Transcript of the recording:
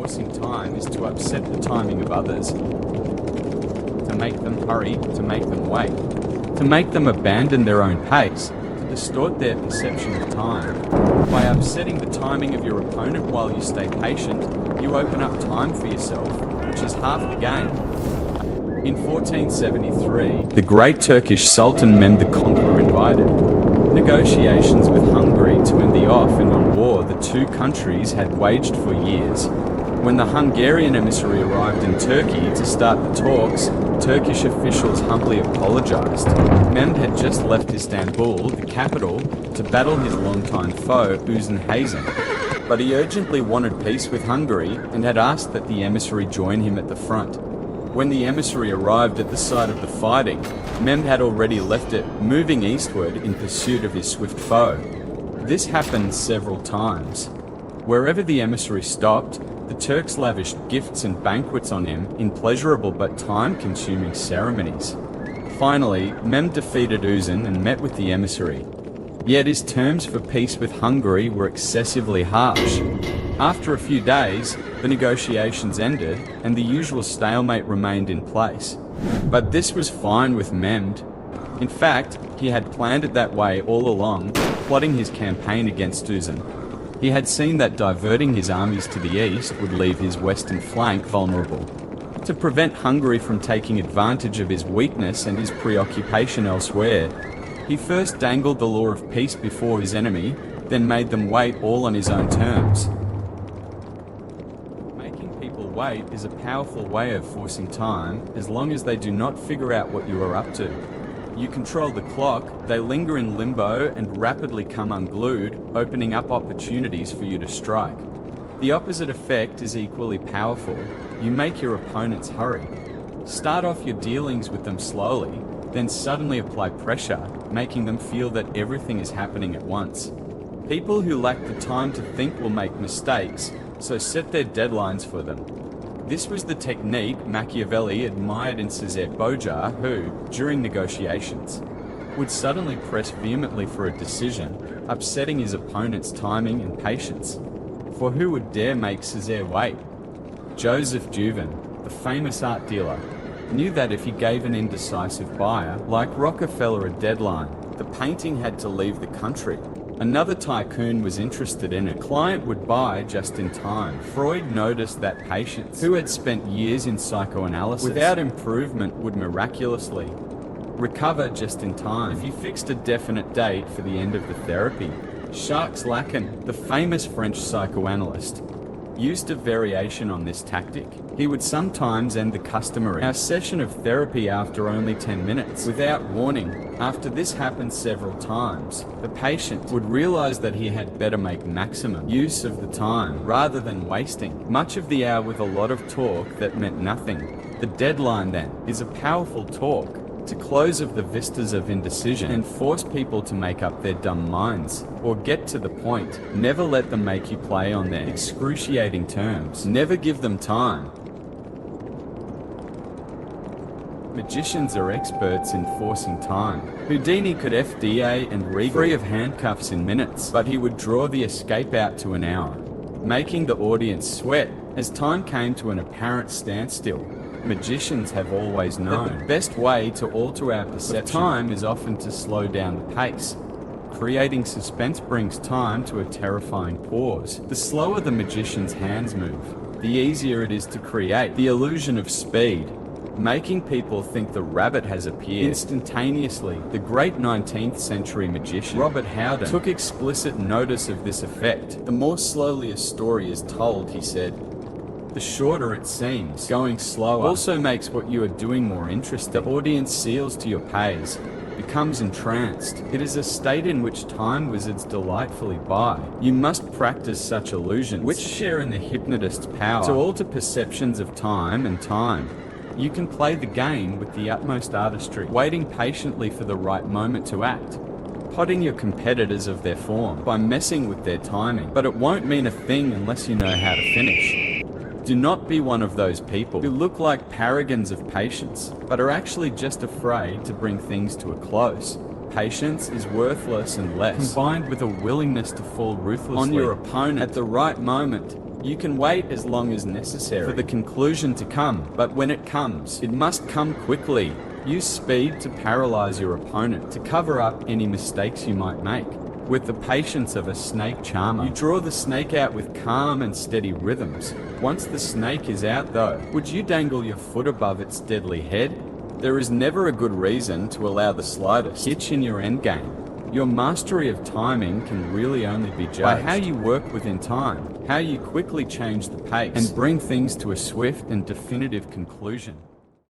forcing time is to upset the timing of others, to make them hurry, to make them wait, to make them abandon their own pace, to distort their perception of time. By upsetting the timing of your opponent while you stay patient, you open up time for yourself, which is half the game. In 1473, the great Turkish Sultan Mehmed the Conqueror invited negotiations with Hungary to end the off-and-on war the two countries had waged for years. When the Hungarian emissary arrived in Turkey to start the talks, Turkish officials humbly apologized. Mehmed had just left Istanbul, the capital, to battle his longtime foe, Uzun Hazen. But he urgently wanted peace with Hungary and had asked that the emissary join him at the front. When the emissary arrived at the site of the fighting, Mehmed had already left it, moving eastward in pursuit of his swift foe. This happened several times. Wherever the emissary stopped, the Turks lavished gifts and banquets on him in pleasurable but time-consuming ceremonies. Finally, Mehmed defeated Uzun and met with the emissary. Yet his terms for peace with Hungary were excessively harsh. After a few days, the negotiations ended and the usual stalemate remained in place. But this was fine with Mehmed. In fact, he had planned it that way all along, plotting his campaign against Uzun. He had seen that diverting his armies to the east would leave his western flank vulnerable. To prevent Hungary from taking advantage of his weakness and his preoccupation elsewhere, he first dangled the law of peace before his enemy, then made them wait all on his own terms. Making people wait is a powerful way of forcing time, as long as they do not figure out what you are up to. You control the clock, they linger in limbo and rapidly come unglued, opening up opportunities for you to strike. The opposite effect is equally powerful. You make your opponents hurry. Start off your dealings with them slowly, then suddenly apply pressure, making them feel that everything is happening at once. People who lack the time to think will make mistakes, so set their deadlines for them. This was the technique Machiavelli admired in Cesare Borgia, who, during negotiations, would suddenly press vehemently for a decision, upsetting his opponent's timing and patience. For who would dare make Cesare wait? Joseph Jouvin, the famous art dealer, knew that if he gave an indecisive buyer, like Rockefeller, a deadline, the painting had to leave the country. Another tycoon was interested in it. A client would buy just in time. Freud noticed that patients, who had spent years in psychoanalysis without improvement, would miraculously recover just in time if you fixed a definite date for the end of the therapy. Jacques Lacan, the famous French psychoanalyst, used a variation on this tactic. He would sometimes end the customary session of therapy after only 10 minutes, without warning. After this happened several times, the patient would realize that he had better make maximum use of the time, rather than wasting much of the hour with a lot of talk that meant nothing. The deadline, then, is a powerful talk to close of the vistas of indecision and force people to make up their dumb minds, or get to the point. Never let them make you play on their excruciating terms. Never give them time. Magicians are experts in forcing time. Houdini could FDA and Regal free of handcuffs in minutes, but he would draw the escape out to an hour, making the audience sweat as time came to an apparent standstill. Magicians have always known that the best way to alter our perception of time is often to slow down the pace. Creating suspense brings time to a terrifying pause. The slower the magician's hands move, the easier it is to create the illusion of speed, making people think the rabbit has appeared instantaneously. The great 19th century magician Robert Houdin took explicit notice of this effect. The more slowly a story is told, he said, the shorter it seems. Going slower also makes what you are doing more interesting. The audience seals to your pace, becomes entranced. It is a state in which time wizards delightfully buy. You must practice such illusions, which share in the hypnotist's power to alter perceptions of time and time. You can play the game with the utmost artistry, waiting patiently for the right moment to act, potting your competitors of their form by messing with their timing. But it won't mean a thing unless you know how to finish. Do not be one of those people who look like paragons of patience, but are actually just afraid to bring things to a close. Patience is worthless unless combined with a willingness to fall ruthlessly on your opponent at the right moment. You can wait as long as necessary for the conclusion to come, but when it comes, it must come quickly. Use speed to paralyze your opponent, to cover up any mistakes you might make. With the patience of a snake charmer, you draw the snake out with calm and steady rhythms. Once the snake is out though, would you dangle your foot above its deadly head? There is never a good reason to allow the slightest hitch in your endgame. Your mastery of timing can really only be judged by how you work within time, how you quickly change the pace, and bring things to a swift and definitive conclusion.